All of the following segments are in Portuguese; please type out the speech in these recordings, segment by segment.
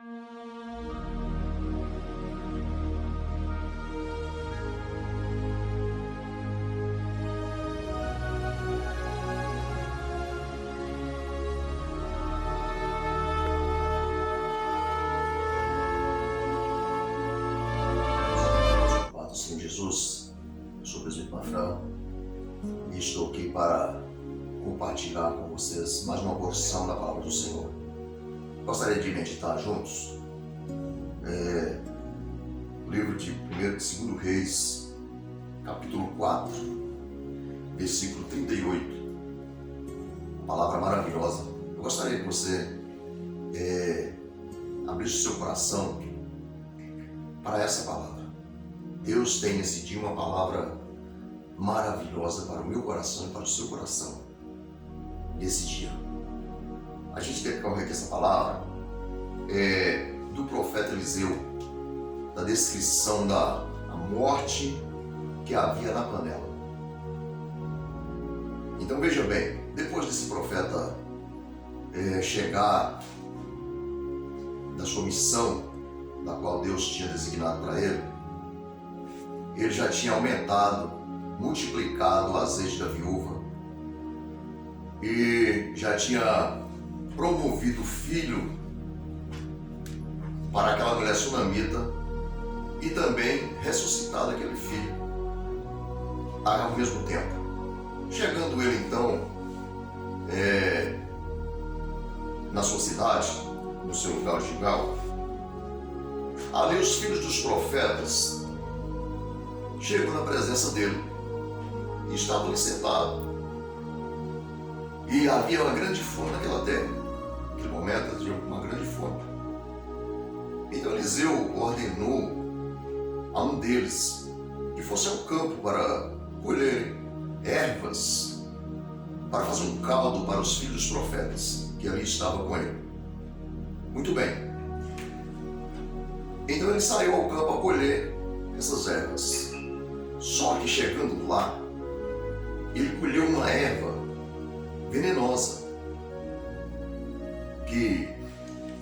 Louvado Senhor Jesus, eu sou o presbítero Mafrão e estou aqui para compartilhar com vocês mais uma porção da palavra do Senhor. Gostaria de meditar juntos o livro de 1º e 2º Reis, capítulo 4, versículo 38. Uma palavra maravilhosa. Eu gostaria que você abrisse o seu coração para essa palavra. Deus tem nesse dia uma palavra maravilhosa para o meu coração e para o seu coração nesse dia. A gente quer correr que essa palavra é do profeta Eliseu, da descrição da morte que havia na panela. Então veja bem, depois desse profeta chegar da sua missão, da qual Deus tinha designado para ele já tinha aumentado, multiplicado o azeite da viúva e já tinha promovido filho para aquela mulher sunamita e também ressuscitado aquele filho ao mesmo tempo. Chegando ele então na sua cidade, no seu lugar de Gilgal, ali os filhos dos profetas chegou na presença dele e estavam ali sentados. E havia uma grande fome naquela terra. Naquele momento havia uma grande fome. Então Eliseu ordenou a um deles que fosse ao campo para colher ervas, para fazer um caldo para os filhos dos profetas que ali estavam com ele. Muito bem. Então ele saiu ao campo a colher essas ervas. Só que chegando lá, ele colheu uma erva venenosa, que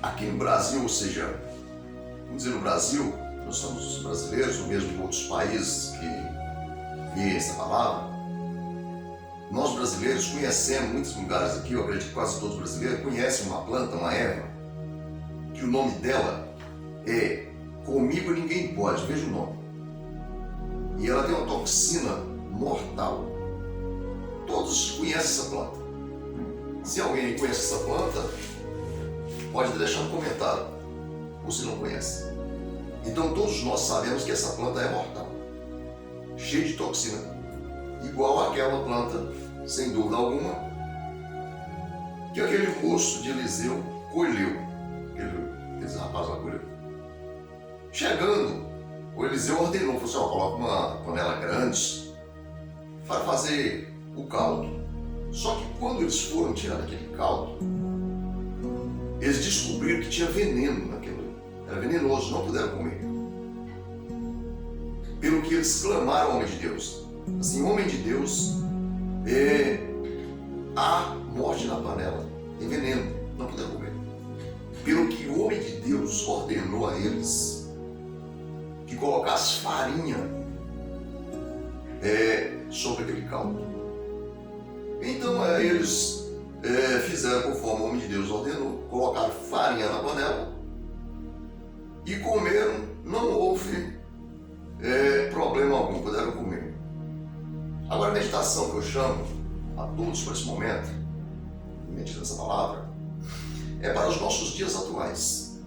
aqui no Brasil, ou seja, vamos dizer no Brasil, nós somos brasileiros, ou mesmo em outros países que veem essa palavra, nós brasileiros conhecemos, muitos lugares aqui, eu acredito que quase todos brasileiros conhecem uma planta, uma erva, que o nome dela é Comigo Ninguém Pode, veja o nome. E ela tem uma toxina mortal. Todos conhecem essa planta. Se alguém conhece essa planta, pode deixar um comentário, ou se não conhece. Então todos nós sabemos que essa planta é mortal, cheia de toxina, igual àquela planta, sem dúvida alguma, que aquele moço de Eliseu colheu. Aquele rapaz lá colheu. Chegando, o Eliseu ordenou, falou assim, coloca uma panela grande para fazer o caldo. Só que quando eles foram tirar aquele caldo, eles descobriram que tinha veneno naquilo. Era venenoso, não puderam comer. Pelo que eles clamaram ao homem de Deus. Assim, homem de Deus, há morte na panela, tem veneno, não puderam comer. Pelo que o homem de Deus ordenou a eles que colocasse farinha sobre aquele caldo. Então eles fizeram conforme o homem de Deus ordenou, colocaram farinha na panela e comeram, não houve problema algum, puderam comer. Agora a meditação que eu chamo a todos para esse momento, meditando essa palavra, é para os nossos dias atuais.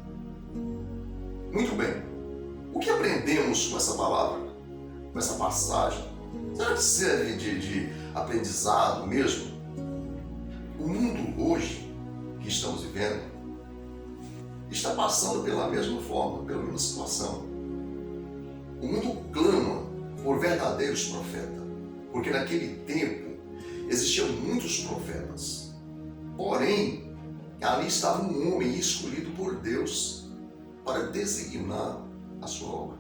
Muito bem. O que aprendemos com essa palavra, com essa passagem? Será que serve de aprendizado mesmo? O mundo hoje que estamos vivendo está passando pela mesma forma, pela mesma situação. O mundo clama por verdadeiros profetas, porque naquele tempo existiam muitos profetas. Porém, ali estava um homem escolhido por Deus para designar a sua obra.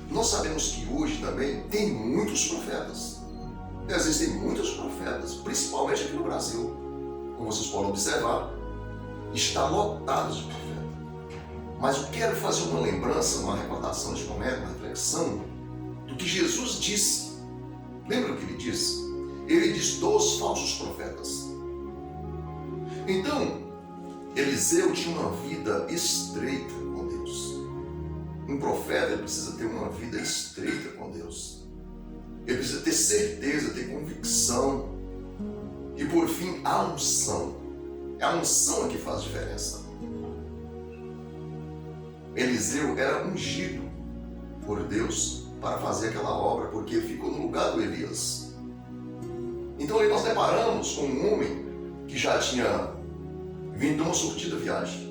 Nós sabemos que hoje também tem muitos profetas. Existem muitos profetas, principalmente aqui no Brasil. Como vocês podem observar, está lotado de profetas. Mas eu quero fazer uma lembrança, uma recordação neste momento, uma reflexão do que Jesus disse. Lembra o que ele disse? Ele diz dos falsos profetas. Então, Eliseu tinha uma vida estreita com Deus. Um profeta precisa ter uma vida estreita com Deus. Ele precisa ter certeza, ter convicção. E por fim, a unção. É a unção que faz diferença. Eliseu era ungido por Deus para fazer aquela obra, porque ele ficou no lugar do Elias. Então aí nós deparamos com um homem que já tinha vindo de uma surtida viagem.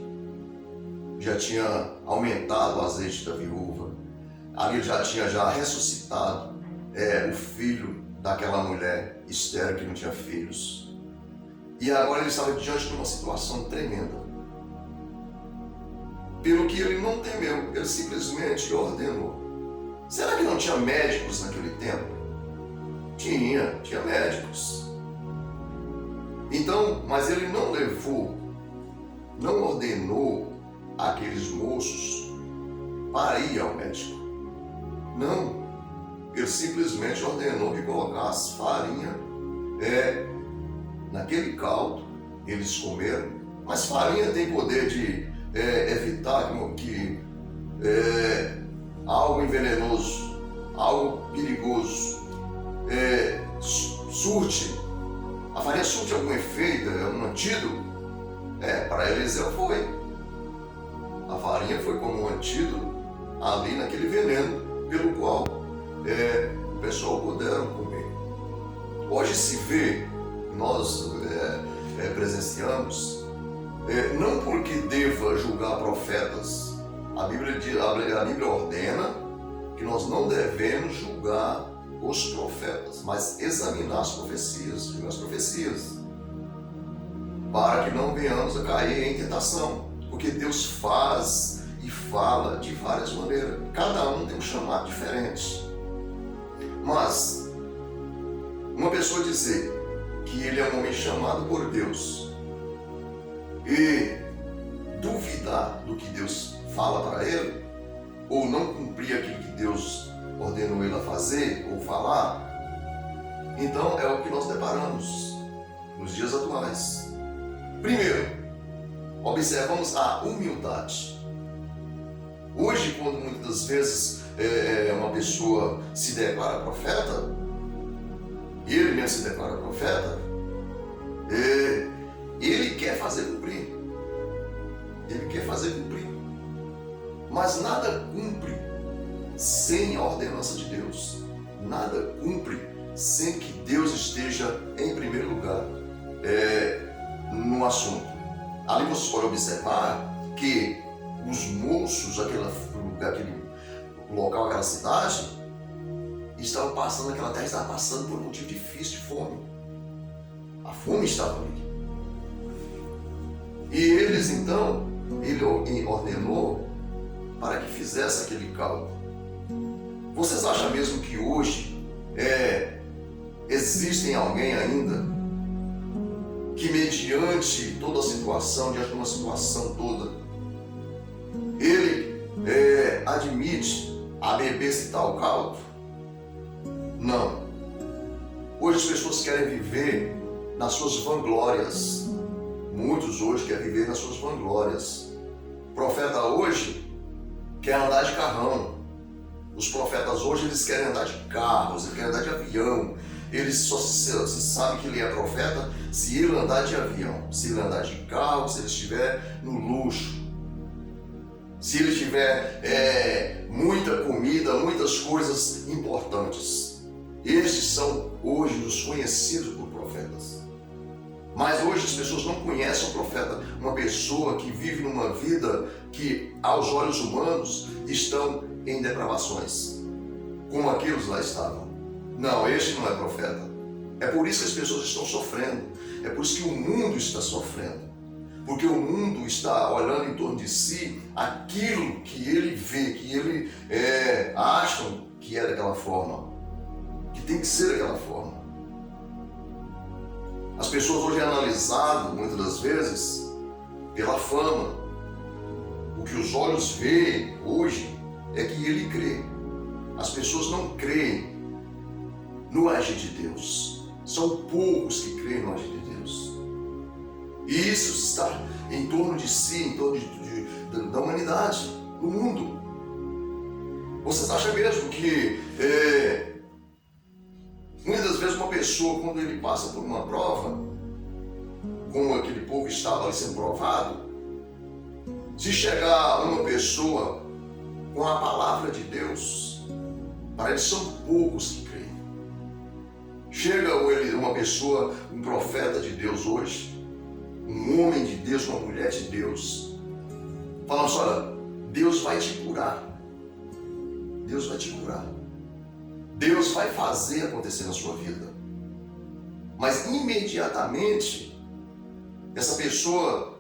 Já tinha aumentado o azeite da viúva. Ali ele já tinha ressuscitado o filho daquela mulher estéril que não tinha filhos. E agora ele estava diante de uma situação tremenda. Pelo que ele não temeu, ele simplesmente ordenou. Será que não tinha médicos naquele tempo? Tinha médicos. Então, mas ele não ordenou aqueles moços para ir ao médico. Não. Ele simplesmente ordenou que colocasse farinha naquele caldo. Eles comeram. Mas farinha tem poder de evitar que algo venenoso, algo perigoso surte. A farinha surte algum efeito, um antídoto? Para Eliseu foi. A farinha foi como um antídoto ali naquele veneno, pelo qual o pessoal puderam comer. Hoje se vê, nós presenciamos, não porque deva julgar profetas. A Bíblia ordena que nós não devemos julgar os profetas, mas examinar as profecias, para que não venhamos a cair em tentação, porque Deus faz e fala de várias maneiras, cada um tem um chamado diferente. Mas uma pessoa dizer que ele é um homem chamado por Deus e duvidar do que Deus fala para ele, ou não cumprir aquilo que Deus ordenou ele a fazer ou falar, então é o que nós deparamos nos dias atuais. Primeiro, observamos a humildade. Hoje, quando muitas vezes uma pessoa se declara profeta, ele mesmo se declara profeta, ele quer fazer cumprir. Mas nada cumpre sem a ordenança de Deus. Nada cumpre sem que Deus esteja em primeiro lugar no assunto. Ali você pode observar que os moços daquele local, aquela cidade, estavam passando, aquela terra estava passando por um motivo difícil de fome. A fome estava ali. E eles então, ele ordenou para que fizesse aquele caldo. Vocês acham mesmo que hoje existem alguém ainda que, mediante toda a situação, diante de uma situação toda, ele admite a beber esse tal caldo? Não. Hoje as pessoas querem viver nas suas vanglórias. Muitos hoje querem viver nas suas vanglórias. O profeta hoje quer andar de carrão. Os profetas hoje eles querem andar de carros, eles querem andar de avião. Eles só se sabe que ele é profeta se ele andar de avião, se ele andar de carro, se ele estiver no luxo, se ele tiver muita comida, muitas coisas importantes. Estes são hoje os conhecidos por profetas. Mas hoje as pessoas não conhecem o profeta, uma pessoa que vive numa vida que, aos olhos humanos, estão em depravações, como aqueles lá estavam. Não, este não é profeta. É por isso que as pessoas estão sofrendo. É por isso que o mundo está sofrendo. Porque o mundo está olhando em torno de si aquilo que ele vê, que ele acham que é daquela forma, que tem que ser daquela forma. As pessoas hoje é analisado, muitas das vezes, pela fama, o que os os olhos veem hoje é que ele crê. As pessoas não creem no agir de Deus. São poucos que creem no agir de Deus. E isso está em torno de si, em torno da humanidade, do mundo. Vocês acham mesmo que muitas das vezes uma pessoa, quando ele passa por uma prova, como aquele povo estava ali sendo provado, se chegar uma pessoa com a palavra de Deus, para eles são poucos que creem. Chega uma pessoa, um profeta de Deus hoje, um homem de Deus, uma mulher de Deus, falando assim: olha, Deus vai te curar. Deus vai te curar. Deus vai fazer acontecer na sua vida. Mas imediatamente, essa pessoa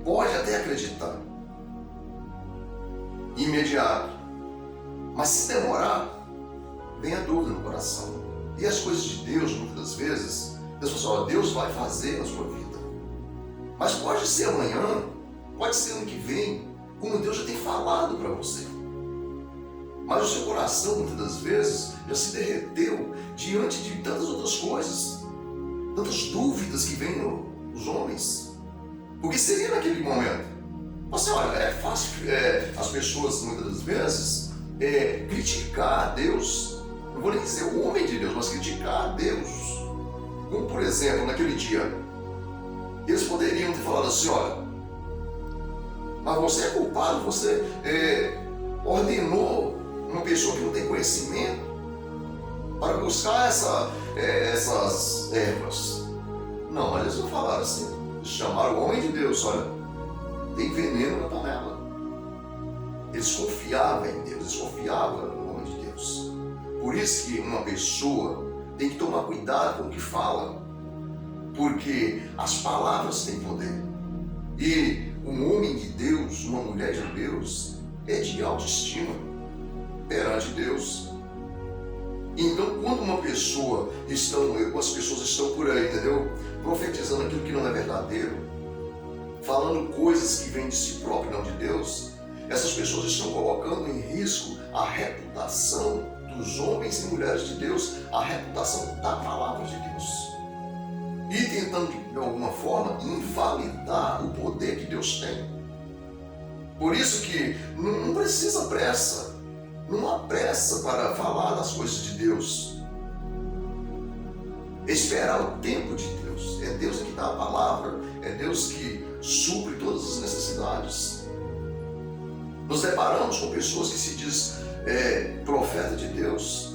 pode até acreditar. Imediato. Mas se demorar, vem a dúvida no coração. E as coisas de Deus, muitas das vezes, Deus fala assim: ó, Deus vai fazer na sua vida. Mas pode ser amanhã, pode ser ano que vem, como Deus já tem falado para você. Mas o seu coração, muitas das vezes, já se derreteu diante de tantas outras coisas, tantas dúvidas que vêm nos homens. Porque seria naquele momento. Você olha, é fácil as pessoas, muitas das vezes, criticar a Deus. Não vou nem dizer o homem de Deus, mas criticar a Deus. Como, por exemplo, naquele dia, eles poderiam ter falado assim: olha, mas você é culpado, você ordenou uma pessoa que não tem conhecimento para buscar essas ervas. Não, mas eles não falaram assim. Eles chamaram o homem de Deus: olha, tem veneno na panela. Eles confiavam em Deus, eles confiavam no homem de Deus. Por isso que uma pessoa tem que tomar cuidado com o que fala, porque as palavras têm poder. E um homem de Deus, uma mulher de Deus, é de autoestima perante Deus. Então, quando as pessoas estão por aí, entendeu? Profetizando aquilo que não é verdadeiro, falando coisas que vêm de si próprio, não de Deus, essas pessoas estão colocando em risco a reputação dos homens e mulheres de Deus, a reputação da palavra de Deus. E tentando, de alguma forma, invalidar o poder que Deus tem. Por isso que não precisa pressa. Não há pressa para falar das coisas de Deus. Esperar o tempo de Deus. É Deus que dá a palavra. É Deus que supre todas as necessidades. Nos deparamos com pessoas que se diz profeta de Deus,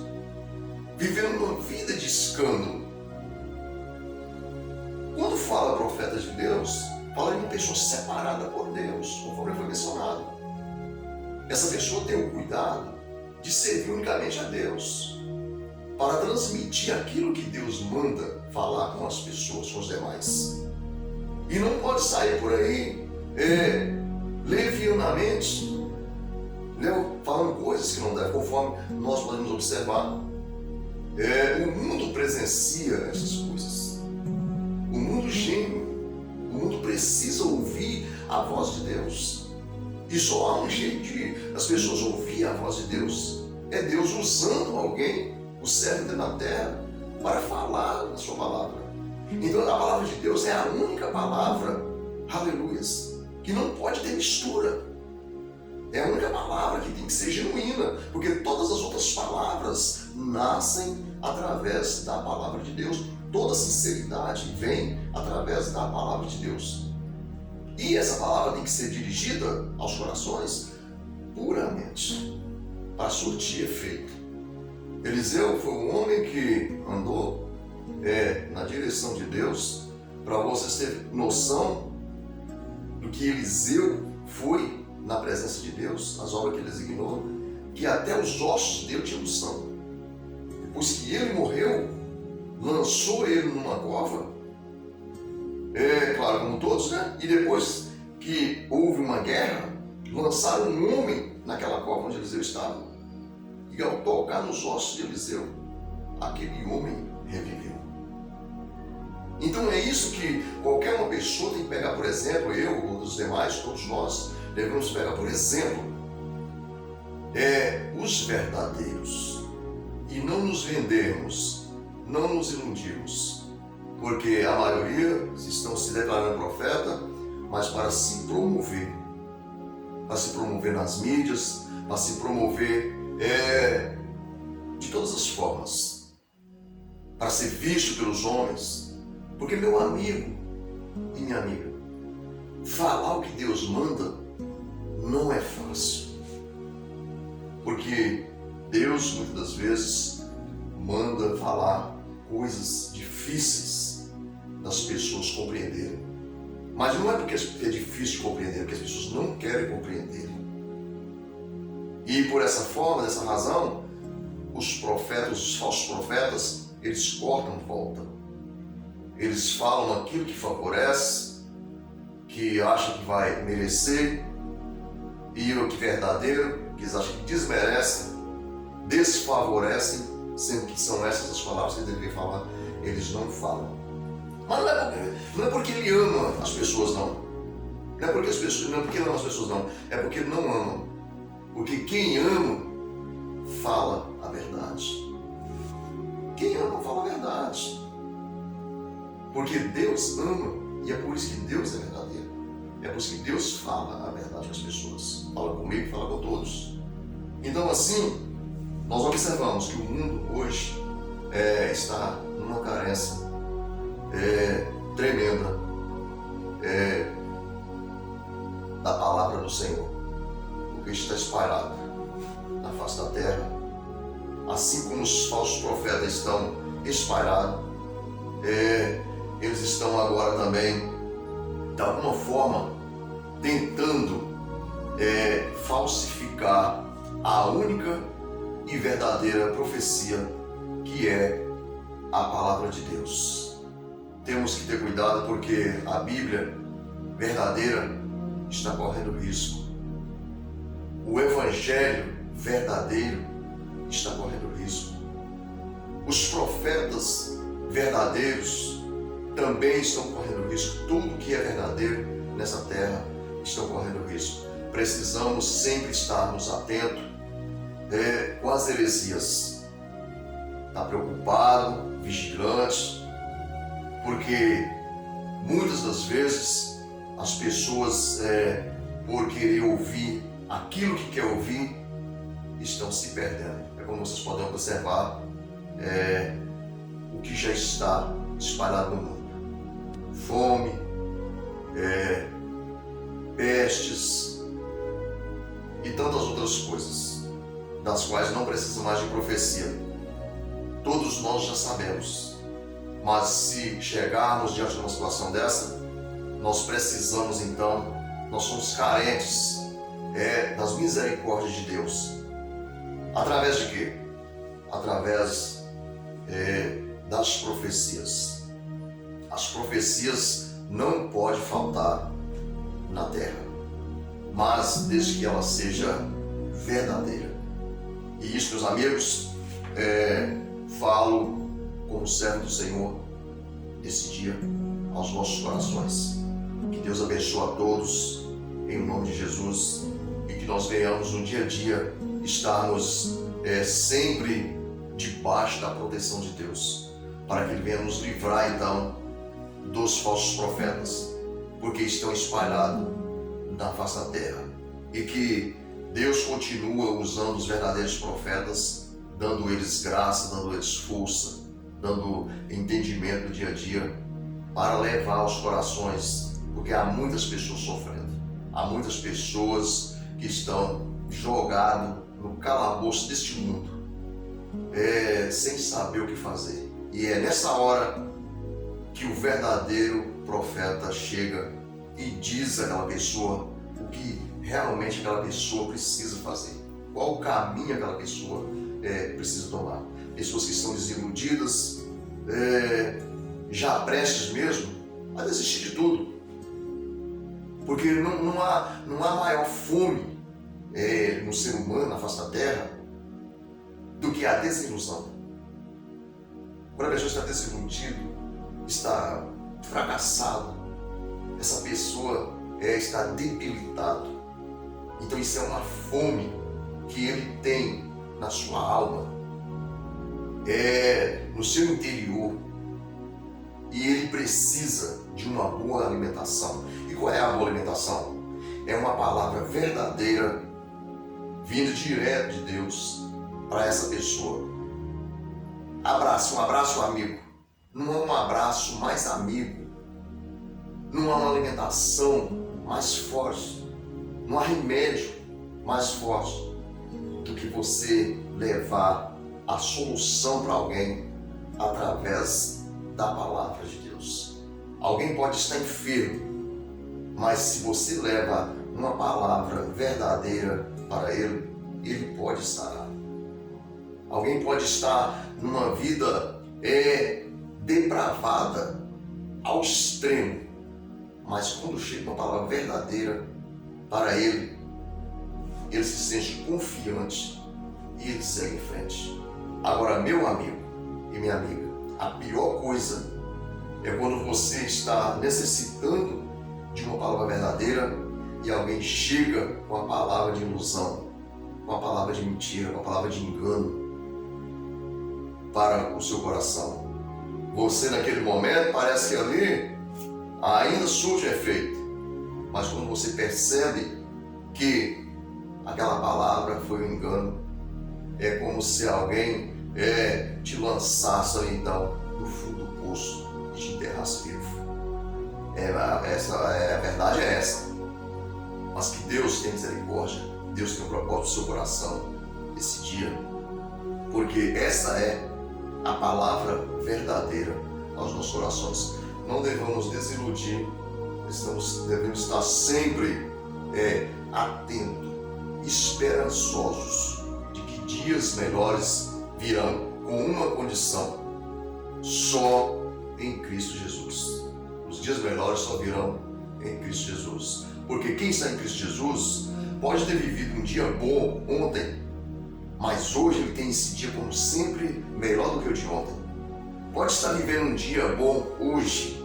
vivendo uma vida de escândalo. Quando fala profeta de Deus, fala de uma pessoa separada por Deus, conforme foi mencionado. Essa pessoa tem o cuidado de servir unicamente a Deus, para transmitir aquilo que Deus manda falar com as pessoas, com os demais. E não pode sair por aí levianamente, falando coisas que não devem, conforme nós podemos observar. O mundo presencia essas coisas. O mundo geme, o mundo precisa ouvir a voz de Deus. E só há um jeito de as pessoas ouvir a voz de Deus. É Deus usando alguém, o servo na terra, para falar a sua palavra. Então a palavra de Deus é a única palavra, aleluias, que não pode ter mistura. É a única palavra que tem que ser genuína, porque todas as outras palavras nascem através da palavra de Deus. Toda sinceridade vem através da palavra de Deus. E essa palavra tem que ser dirigida aos corações puramente, para surtir efeito. Eliseu foi um homem que andou na direção de Deus. Para vocês terem noção do que Eliseu foi na presença de Deus, as obras que ele designou, que até os ossos dele tinham unção. Depois que ele morreu, lançou ele numa cova, claro, como todos, né? E depois que houve uma guerra, lançaram um homem naquela cova onde Eliseu estava. E ao tocar nos ossos de Eliseu, aquele homem reviveu. Então é isso que qualquer uma pessoa tem que pegar, por exemplo, eu ou os demais, todos nós, devemos pegar, por exemplo, os verdadeiros. E não nos vendermos, não nos iludirmos, porque a maioria estão se declarando profeta, mas para se promover nas mídias, para se promover de todas as formas, para ser visto pelos homens, porque meu amigo e minha amiga, falar o que Deus manda não é fácil, porque Deus muitas das vezes manda falar coisas difíceis das pessoas compreenderem. Mas não é porque é difícil de compreender, é porque as pessoas não querem compreender. E por essa forma, dessa razão, os profetas, os falsos profetas, eles cortam volta. Eles falam aquilo que favorece, que acham que vai merecer, e o que é verdadeiro, que eles acham que desmerecem, desfavorecem, sendo que são essas as palavras que eles deveriam falar, eles não falam. Mas não é porque ele ama as pessoas, não. Não é porque ele ama as pessoas, não. É porque não amam. Porque quem ama, fala a verdade. Quem ama, fala a verdade. Porque Deus ama, e é por isso que Deus é verdadeiro. É por isso que Deus fala a verdade com as pessoas. Fala comigo, fala com todos. Então, assim, nós observamos que o mundo hoje está numa carência tremenda da palavra do Senhor, porque está espalhado na face da terra, assim como os falsos profetas estão espalhados, eles estão agora também, de alguma forma, tentando falsificar a única e verdadeira profecia, que é a palavra de Deus. Temos que ter cuidado, porque a Bíblia verdadeira está correndo risco. O Evangelho verdadeiro está correndo risco. Os profetas verdadeiros também estão correndo risco. Tudo que é verdadeiro nessa terra está correndo risco. Precisamos sempre estarmos atentos com as heresias. Está preocupado, vigilante, porque muitas das vezes as pessoas, por querer ouvir aquilo que quer ouvir, estão se perdendo. É como vocês podem observar o que já está espalhado no mundo. Fome, pestes e tantas outras coisas, das quais não precisa mais de profecia. Todos nós já sabemos. Mas se chegarmos diante de uma situação dessa, nós precisamos então, nós somos carentes das misericórdias de Deus. Através de quê? Através das profecias. As profecias não podem faltar na terra, mas desde que ela seja verdadeira. E isso, meus amigos, falo como servo do Senhor esse dia aos nossos corações. Que Deus abençoe a todos em nome de Jesus, e que nós venhamos no dia a dia estarmos sempre debaixo da proteção de Deus, para que Ele venha nos livrar então dos falsos profetas, porque estão espalhados na face da terra, e que Deus continua usando os verdadeiros profetas, dando eles graça, dando eles força, dando entendimento do dia a dia, para levar os corações, porque há muitas pessoas sofrendo, há muitas pessoas que estão jogadas no calabouço deste mundo, sem saber o que fazer. E é nessa hora que o verdadeiro profeta chega e diz àquela pessoa o que realmente aquela pessoa precisa fazer, qual o caminho aquela pessoa precisa tomar. Pessoas que estão desiludidas, já prestes mesmo a desistir de tudo, porque não há maior fome no ser humano, na face da terra, do que a desilusão. Quando a pessoa está desiludida, está fracassado, essa pessoa está debilitada. Então isso é uma fome que ele tem na sua alma, no seu interior, e ele precisa de uma boa alimentação. E qual é a boa alimentação? É uma palavra verdadeira, vindo direto de Deus para essa pessoa. Abraço, um abraço amigo. Não há um abraço mais amigo, não há uma alimentação mais forte, não há remédio mais forte do que você levar a solução para alguém através da palavra de Deus. Alguém pode estar enfermo, mas se você leva uma palavra verdadeira para ele, ele pode sarar. Alguém pode estar numa vida depravada ao extremo, mas quando chega uma palavra verdadeira para ele, ele se sente confiante e ele segue em frente. Agora, meu amigo e minha amiga, a pior coisa é quando você está necessitando de uma palavra verdadeira e alguém chega com a palavra de ilusão, com a palavra de mentira, com a palavra de engano para o seu coração. Você naquele momento parece que ali ainda surge efeito, mas quando você percebe que aquela palavra foi um engano, é como se alguém te lançasse ali então no fundo do poço e te enterrasse vivo. A verdade é essa. Mas que Deus tenha misericórdia, Deus tem um propósito no seu coração esse dia, porque essa é a palavra verdadeira aos nossos corações. Não devemos nos desiludir, devemos estar sempre atentos, esperançosos de que dias melhores virão, com uma condição: só em Cristo Jesus. Os dias melhores só virão em Cristo Jesus. Porque quem está em Cristo Jesus pode ter vivido um dia bom ontem, mas hoje ele tem esse dia como sempre melhor do que o de ontem. Pode estar vivendo um dia bom hoje,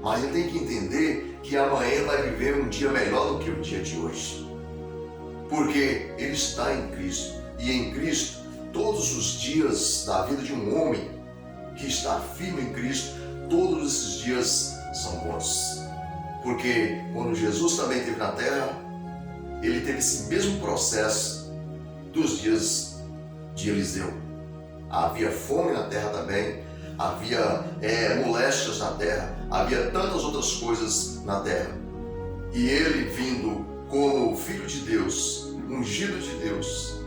mas ele tem que entender que amanhã vai viver um dia melhor do que o dia de hoje. Porque ele está em Cristo, e em Cristo todos os dias da vida de um homem que está firme em Cristo, todos esses dias são bons. Porque quando Jesus também esteve na terra, ele teve esse mesmo processo dos dias de Eliseu. Havia fome na terra também, havia moléstias na terra, havia tantas outras coisas na terra. E ele, vindo como Filho de Deus, ungido de Deus,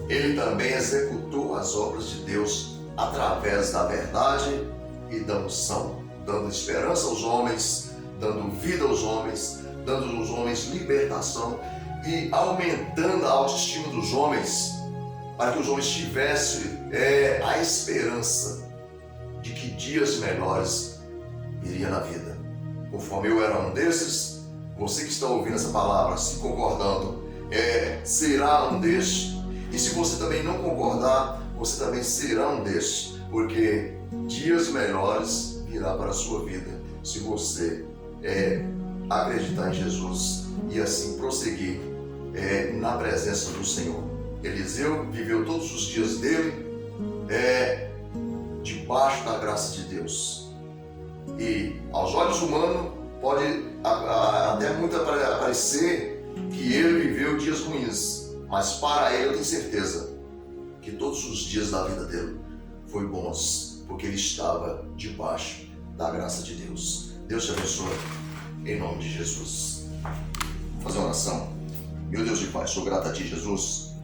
ele também executou as obras de Deus através da verdade e da unção, dando esperança aos homens, dando vida aos homens, dando aos homens libertação e aumentando a autoestima dos homens, para que os homens tivessem a esperança de que dias melhores viriam na vida. Conforme eu era um desses, você que está ouvindo essa palavra, se concordando, será um destes. E se você também não concordar, você também será um destes, porque dias melhores virá para a sua vida, se você acreditar em Jesus e assim prosseguir na presença do Senhor. Eliseu viveu todos os dias dele debaixo da graça de Deus. E aos olhos humanos pode até muito parecer que ele viveu dias ruins, mas para ele eu tenho certeza que todos os dias da vida dele foi bons, porque ele estava debaixo da graça de Deus. Deus te abençoe, em nome de Jesus. Vou fazer uma oração. Meu Deus e Pai, sou grato a Ti, Jesus,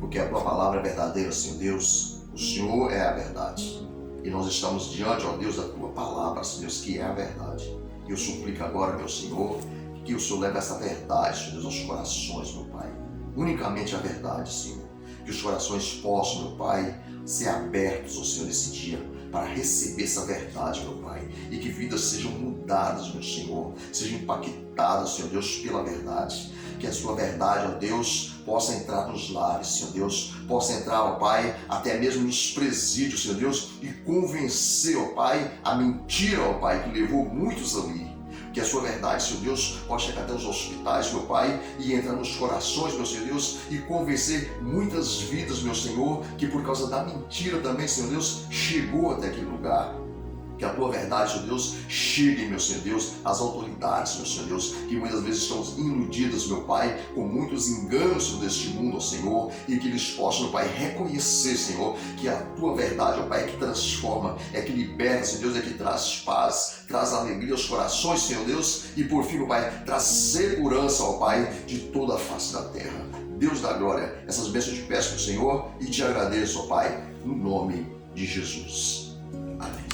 porque a Tua palavra é verdadeira, Senhor Deus. O Senhor é a verdade. E nós estamos diante, ó Deus, da Tua palavra, Senhor Deus, que é a verdade. E eu suplico agora, meu Senhor, que o Senhor leve essa verdade, Senhor Deus, aos corações, meu Pai. Unicamente a verdade, Senhor. Que os corações possam, meu Pai, ser abertos, ó Senhor, nesse dia. para receber essa verdade, meu Pai, e que vidas sejam mudadas, meu Senhor, sejam impactadas, Senhor Deus, pela verdade. Que a sua verdade, ó Deus, possa entrar nos lares, Senhor Deus, possa entrar, ó Pai, até mesmo nos presídios, Senhor Deus, e convencer, ó Pai, a mentira, ó Pai, que levou muitos ali. Que a sua verdade, Senhor Deus, possa chegar até os hospitais, meu Pai, e entrar nos corações, meu Senhor Deus, e convencer muitas vidas, meu Senhor, que por causa da mentira também, Senhor Deus, chegou até aquele lugar. Que a tua verdade, Senhor Deus, chegue, meu Senhor Deus, às autoridades, meu Senhor Deus, que muitas vezes estão iludidas, meu Pai, com muitos enganos, Senhor, deste mundo, ó Senhor, e que eles possam, meu Pai, reconhecer, Senhor, que a tua verdade, ó Pai, é que transforma, é que liberta, Senhor Deus, é que traz paz, traz alegria aos corações, Senhor Deus, e por fim, meu Pai, traz segurança, ó Pai, de toda a face da terra. Deus da glória, essas bênçãos eu te peço, Senhor, e te agradeço, ó Pai, no nome de Jesus. Amém.